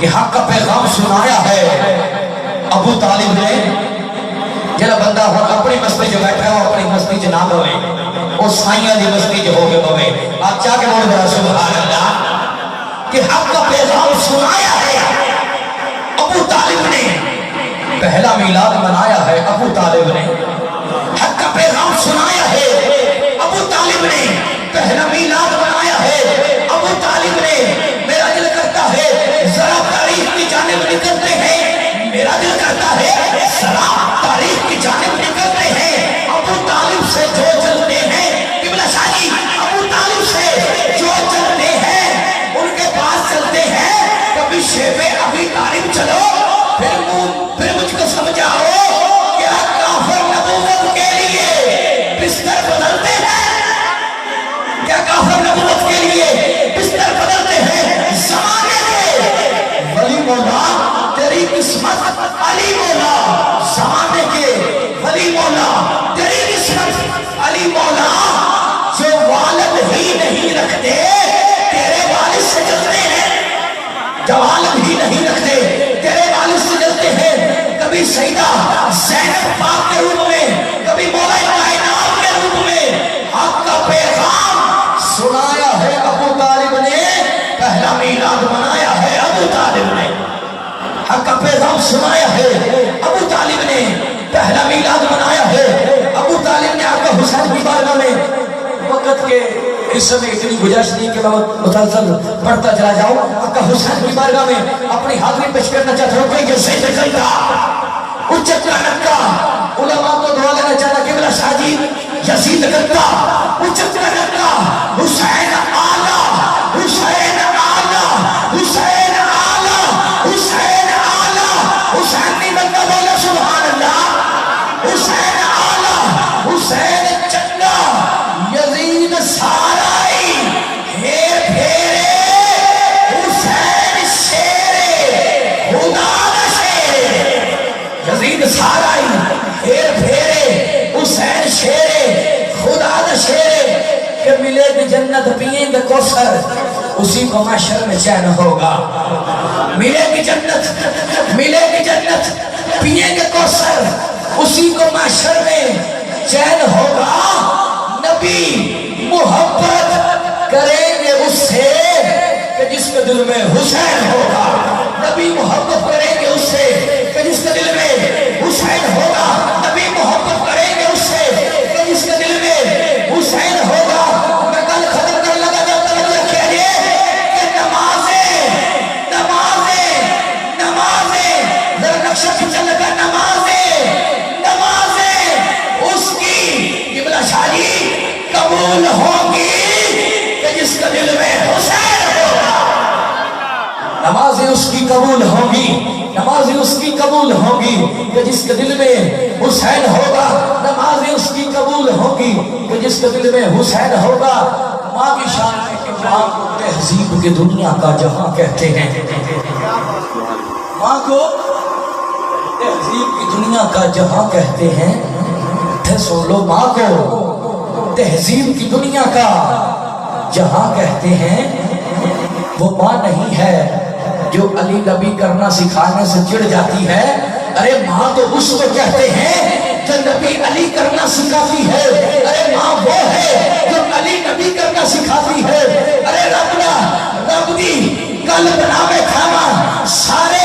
کہ حق کا پیغام سنایا ہے ابو طالب نے. جڑا بندہ ہن اپنی مسجد جو بیٹھا ہو اپنی مسجد نہ ہوئے او سائیاں دی مسجد ہو کے ہوئے. آپ چاہ کے بول رہا سبحان اللہ کہ حق کا پیغام سنایا ہے ابو طالب نے. پہلا میلاد منایا ہے ابو طالب نے. حق کا پیغام سنایا ہے ابو طالب نے. پہلا میلاد منایا ہے ابو طالب نے. میرا دل کرتا ہے ذرا تاریخ کی جانب نکلتے ہیں. میرا دل کرتا ہے ذرا تاریخ کی جانب نکلتے ہیں. ابو طالب سے جو چلتے ہیں قبلہ شاہی ابو طالب سے جو چلتے ہیں ان کے پاس چلتے ہیں. کبھی شیب ابی طالب چلو پھر مجھ کو سمجھاؤ کیا کافر نبوت کے لیے بستر بدلتے ہیں؟ کیا کافر نبوت کے لیے بستر بدلتے ہیں؟ زمانے کے ولی مولا تیری قسمت علی مولا. زمانے کے ولی مولا تیری قسمت علی مولا. جو والد ہی نہیں رکھتے تیرے والد سے جلتے ہیں. جو والد ہی نہیں رکھتے تیرے والد سے جلتے ہیں. کبھی سیدہ زینب پاک کے روپ میں کبھی مولا کائنات کے روپ میں حق کا پیغام سنایا ہے ابو طالب نے. پہلا میلاد منایا ہے ابو طالب نے. حق کا پیغام سنایا ہے ابو طالب نے. پہلا میلاد منایا ہے ابو طالب نے. آقا حسین کی بارگاہ میں وقت کے اس سمے اتنی گزارش نہیں کہ میں مسلسل پڑھتا چلا جاؤں. آقا حسین کی بارگاہ میں اپنی حاضری پیش کرنا چاہتا ہوں کہ سید کرتا اچت نکا علماء کو دعا لینا چاہتا قبلہ شاہ جی یزید کرتا اچت نکا حسین آلہ حسین آلہ حسین آلہ حسین آلہ. حسین نہیں بنتا بولا سبحان اللہ. حسین آلہ حسین چنگا یزید سارائی ہیر پھیرے حسین شیرے خدا دا شیرے. یزید سارائی ہیر پھیرے حسین شیرے خدا دا شیرے. کہ ملے گی جنت پیئیں گے کوثر اسی کو محشر میں چین ہوگا. ملے گی جنت پیئیں گے کوثر اسی کو محشر میں چین ہوگا. نبی محبت کریں گے اس سے کہ جس کے دل میں حسین ہوگا. نبی محبت کریں گے اس سے کہ جس کے دل میں حسین ہوگا. نبی محبت کریں گے اس سے کہ جس کے دل میں حسین ہوگا. میں کل ختم کر لگا جب تک رکھے گے کہ نمازیں ذرا نقشہ کھچن لگا. نمازیں اس کی قبلہ شاہی قبول ہوگی کہ جس کا دل میں حسین ہوگا. نمازیں اس کی قبول ہوگی. نمازیں اس کی قبول ہوگی کہ جس کے دل میں حسین ہوگا. نمازیں اس کی قبول ہوگی کہ جس کے دل میں حسین ہوگا. ماں کی شان ہے کہ ماں کو تہذیب کی دنیا کا جہاں کہتے ہیں. ماں کو تہذیب کی دنیا کا جہاں کہتے ہیں. سن لو ماں کو تہذیب کی دنیا کا جہاں کہتے ہیں. وہ ماں نہیں ہے جو علی نبی کرنا سکھانے سے چڑ جاتی ہے. ارے ماں تو اس کو کہتے ہیں جو نبی علی کرنا سکھاتی ہے. ارے ماں وہ ہے جو علی نبی کرنا سکھاتی ہے. ارے رب دی قلب نامے کھانا سارے